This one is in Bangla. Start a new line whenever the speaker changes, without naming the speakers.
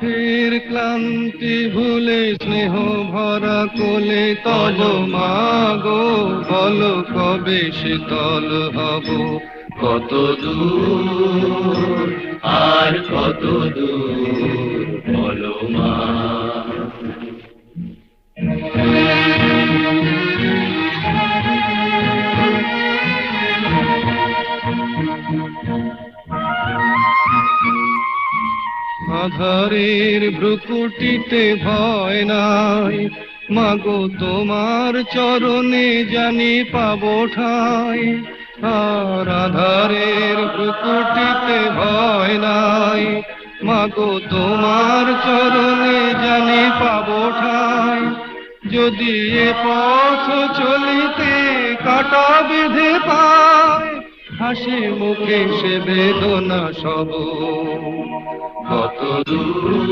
পথের ক্লান্তি ভুলে স্নেহ ভরা কোলে তব মাগো বলো কবে শীতল হব। কত দূর আর কত দূর বলো মা। আধারের ভ্রুকুটিতে ভয় নাই, মাগো তোমার চরণে জানি পাবো ঠাই। আর আধারের ভ্রুকুটিতে ভয় নাই, মাগো তোমার চরণে জানি পাবো ঠাই। যদি এ পথ চলিতে কাটা বেঁধে পায়, হাসি মুখে সে বেদনা সব। কত দূর